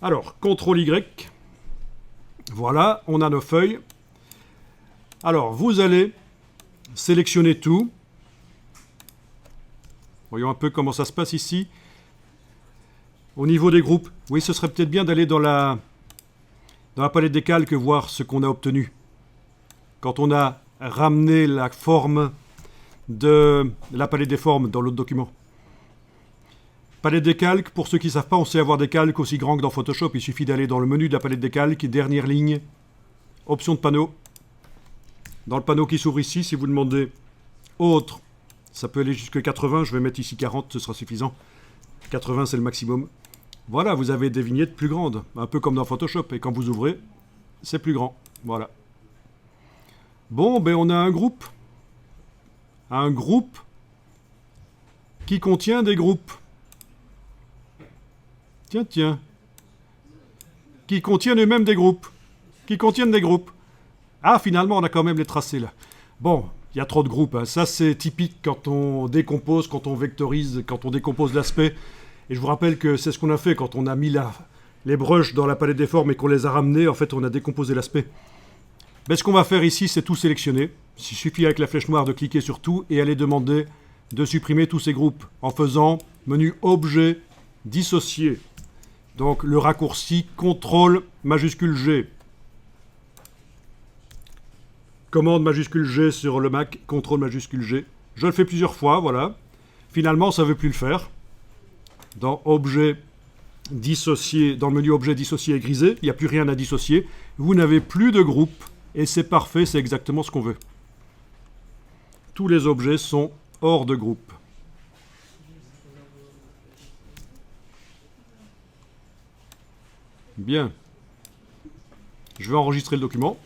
Alors, CTRL Y. Voilà, on a nos feuilles. Alors, vous allez sélectionner tout. Voyons un peu comment ça se passe ici. Au niveau des groupes, oui, ce serait peut-être bien d'aller dans la palette des calques, voir ce qu'on a obtenu. Quand on a ramené la forme de la palette des formes dans l'autre document. Palette des calques, pour ceux qui ne savent pas, on sait avoir des calques aussi grands que dans Photoshop. Il suffit d'aller dans le menu de la palette des calques, dernière ligne, option de panneau. Dans le panneau qui s'ouvre ici, si vous demandez autre, ça peut aller jusqu'à 80. Je vais mettre ici 40, ce sera suffisant. 80, c'est le maximum. Voilà, vous avez des vignettes plus grandes, un peu comme dans Photoshop. Et quand vous ouvrez, c'est plus grand. Voilà. Bon, ben on a un groupe. Un groupe qui contient des groupes. Tiens. Qui contiennent eux-mêmes des groupes. Qui contiennent des groupes. Ah, finalement, on a quand même les tracés là. Bon, il y a trop de groupes. Hein. Ça, c'est typique quand on décompose, quand on vectorise, quand on décompose l'aspect. Et je vous rappelle que c'est ce qu'on a fait quand on a mis les brushes dans la palette des formes et qu'on les a ramenés. En fait, on a décomposé l'aspect. Ben, ce qu'on va faire ici, c'est tout sélectionner. Il suffit avec la flèche noire de cliquer sur tout et aller demander de supprimer tous ces groupes en faisant menu Objet, dissocier. Donc le raccourci CTRL majuscule G. Commande majuscule G sur le Mac, CTRL majuscule G. Je le fais plusieurs fois, voilà. Finalement, ça ne veut plus le faire. Dans Objet, dissocier, dans le menu Objet, dissocier et grisé, il n'y a plus rien à dissocier. Vous n'avez plus de groupe. Et c'est parfait, c'est exactement ce qu'on veut. Tous les objets sont hors de groupe. Bien. Je vais enregistrer le document.